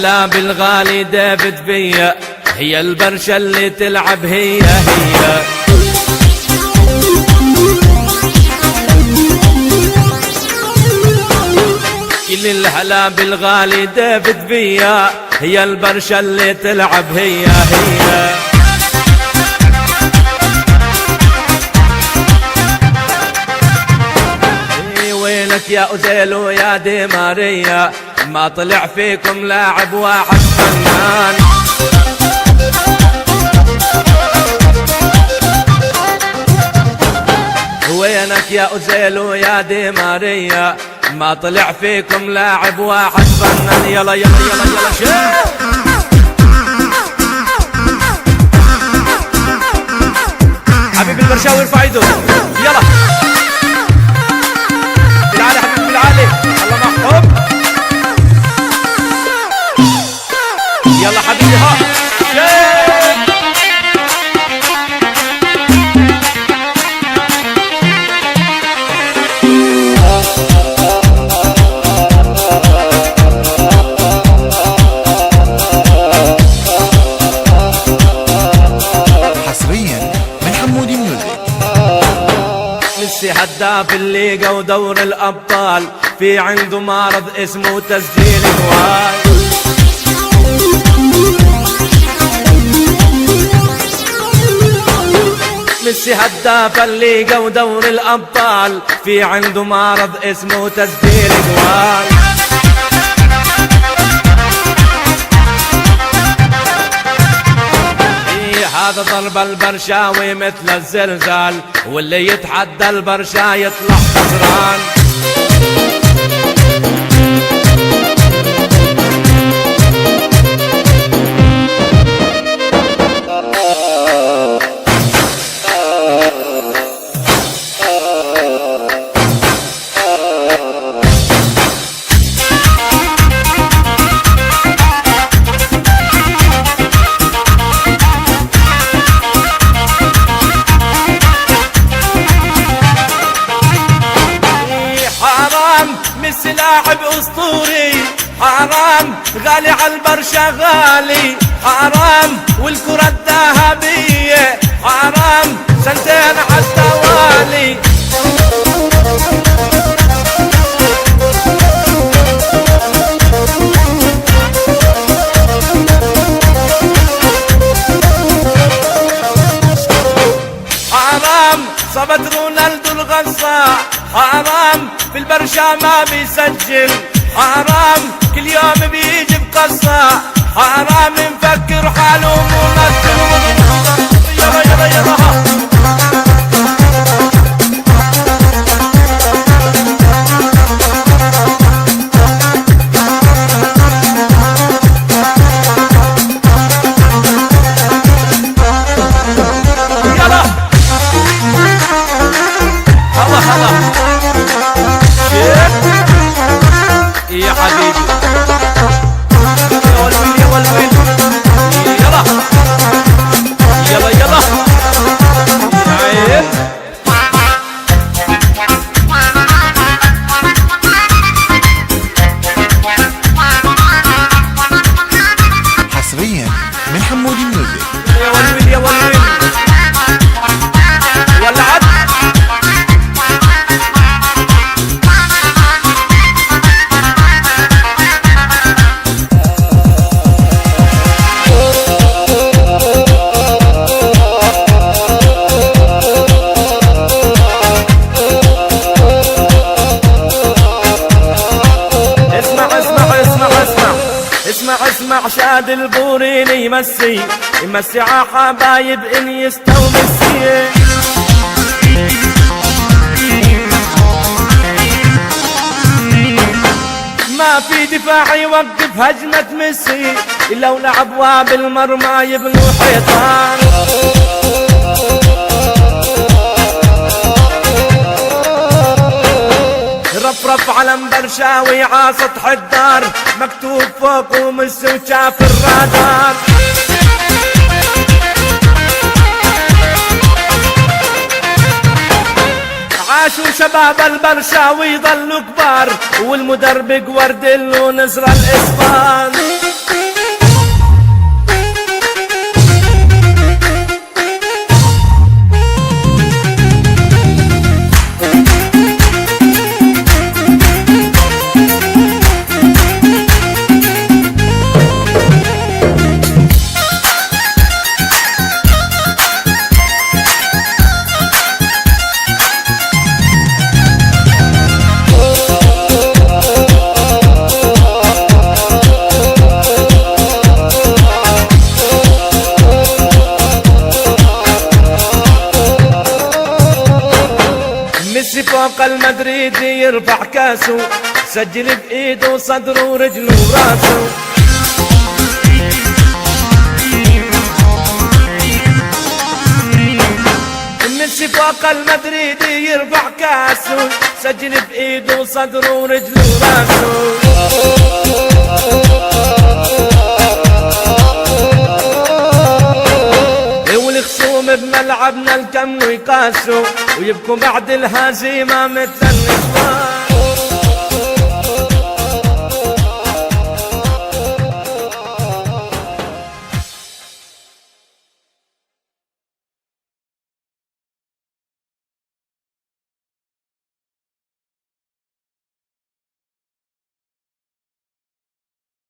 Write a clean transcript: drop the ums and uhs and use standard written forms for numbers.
الهلا بالغالي ديفيد فيا، هي البرشا اللي تلعب هي كل الهلا بالغالي ديفيد فيا، هي البرشا اللي تلعب هي وينك يا أوزيل ويا دي ماريا، ما طلع فيكم لاعب واحد فنان. وينك يا أوزيل ويا دي ماريا، ما طلع فيكم لاعب واحد فنان. يلا يلا يلا يلا شيخ حبيبي البرشاوي ارفع ايده يلا بالعالي حبيبي بالعالي. الله محفوظ يلا حبيبي ها ميسي هداف الليغا ودور الأبطال، في عنده مرض اسمه تسجيل جوال. ميسي هداف الليغا ودور الأبطال، في عنده مرض اسمه تسجيل جوال. هذا ضرب البرشاوي مثل الزلزال، واللي يتحدى البرشا يطلع خسران. ميسي لاعب اسطوري، حرام غالي على البرشا غالي، حرام والكرة الذهبية، حرام سنتين على التوالي. حرام صبت رونالدو الغصاع، حرام في البرشا ما بيسجل، حرام كل يوم بيجي بقصة، حرام مفكر حاله ممثل. يلا يلا يلا يا حبيبي يا والويل يا والويل يلا يلا يلا عيب. حصريا من حمودي ميوزك. يا والويل يا والويل ولعت. اسمع شاد البوريني يمسي ع حبايب انيستا وميسي. ما في دفاع يوقف هجمة ميسي، لو لعبوا بالمرمى يبنوا حيطان. رفرف علم برشاوي ع سطح الدار، مكتوب فوق ومس وشاف الرادار. عاشوا شباب البرشاوي ظلوا كبار، والمدرب ورد له نزر الاسبان. فوق المدريدي يرفع كاسه، سجل بايده صدره ورجله وراسه. ميسي فوق المدريدي يرفع كاسه، سجل بايده صدره ورجله وراسه. والخصوم بملعبنا الكم يقاسوا، ويبكوا بعد الهزيمة مثل النسوان.